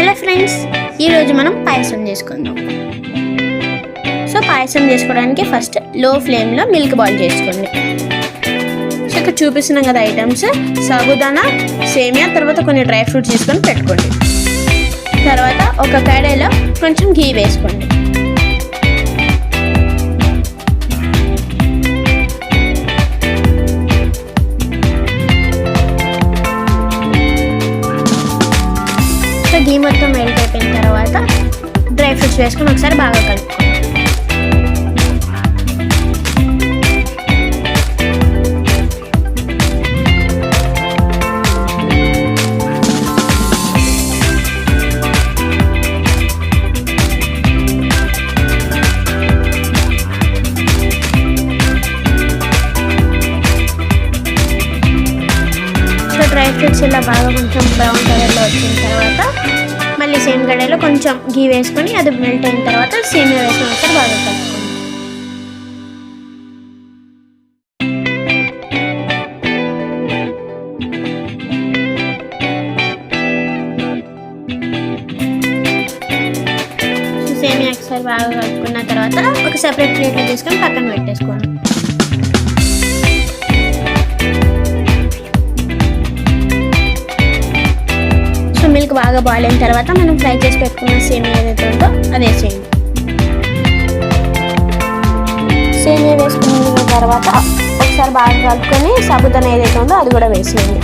Hello friends, ఈరోజు మనం పాయసం చేసుకుందాం. సో పాయసం చేసుకోవడానికి ఫస్ట్ లో ఫ్లేమ్లో మిల్క్ బాయిల్ చేసుకోండి. సో ఇక్కడ చూపిస్తున్నాం కదా ఐటమ్స్: సాబుదానా, సేమియా, తర్వాత కొన్ని డ్రై ఫ్రూట్స్ తీసుకొని పెట్టుకోండి. తర్వాత ఒక కడాయిలో కొంచెం ఘీ వేసుకోండి. ఘీ మొత్తం మెల్ట్ అయిపోయిన తర్వాత డ్రై ఫ్రూట్స్ వేసుకొని ఒకసారి బాగా కలుపుకోండి. సో డ్రై ఫ్రూట్స్ ఇలా బాగా కొంచెం బ్రౌన్ కలర్లో వచ్చిన తర్వాత మళ్ళీ సేమ్ కడాయిలో కొంచెం ఘీ వేసుకొని అది మెల్ట్ అయిన తర్వాత సేమియా వేసుకొని ఒకసారి బాగా కలుపుకోండి. సేమియా ఒకసారి బాగా కలుపుకున్న తర్వాత ఒక సెపరేట్ ప్లేట్లో తీసుకొని పక్కన పెట్టేసుకోండి. మిల్క్ బాగా బాయిల్ అయిన తర్వాత మనం ఫ్రై చేసి పెట్టుకున్న సేమియా ఏదైతే ఉందో అది వేసేయండి. సేమియా వేసుకున్న తర్వాత ఒకసారి బాగా కలుపుకొని సాబుదానా ఏదైతే ఉందో అది కూడా వేసేయండి.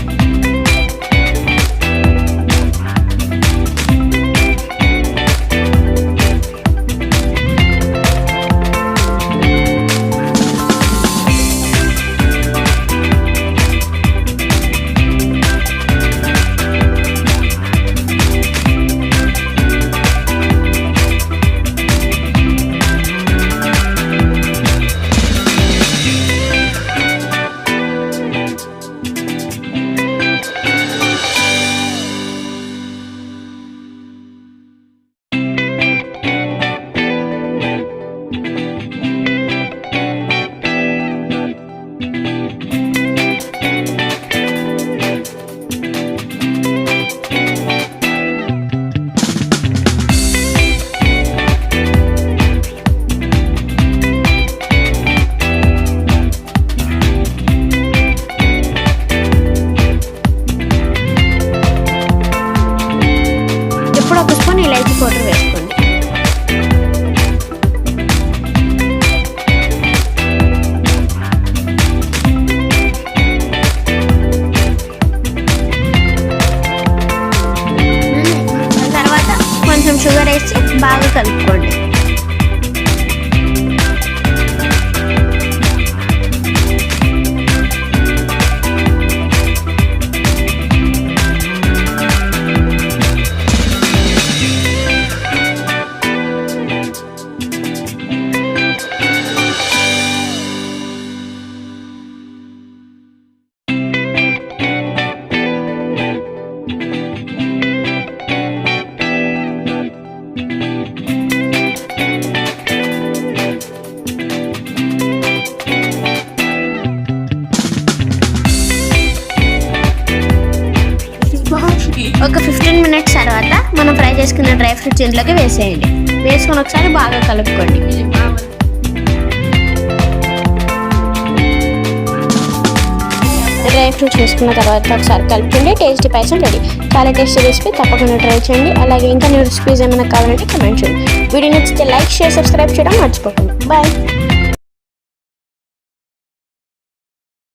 ఇప్పుడు ఒక స్పూన్ ఇలాచీ పౌడర్ వేసుకోండి. తర్వాత కొంచెం షుగర్ వేసి బాగా కలుపుకోండి. ఒక 15 మినిట్స్ తర్వాత మనం ఫ్రై చేసుకున్న డ్రై ఫ్రూట్స్ ఇంట్లోకి వేసేయండి. వేసుకొని ఒకసారి బాగా కలుపుకోండి. డ్రై ఫ్రూట్స్ వేసుకున్న తర్వాత ఒకసారి కలుపుకోండి. టేస్టీ పాయసం రెడీ. చాలా టేస్టీ రెసిపీ, తప్పకుండా ట్రై చేయండి. అలాగే ఇంకా న్యూ రెసిపీస్ ఏమైనా కావాలంటే కమెంట్ చేయండి. వీడియో నచ్చితే లైక్, షేర్, సబ్స్క్రైబ్ చేయడం మర్చిపోకండి. బాయ్.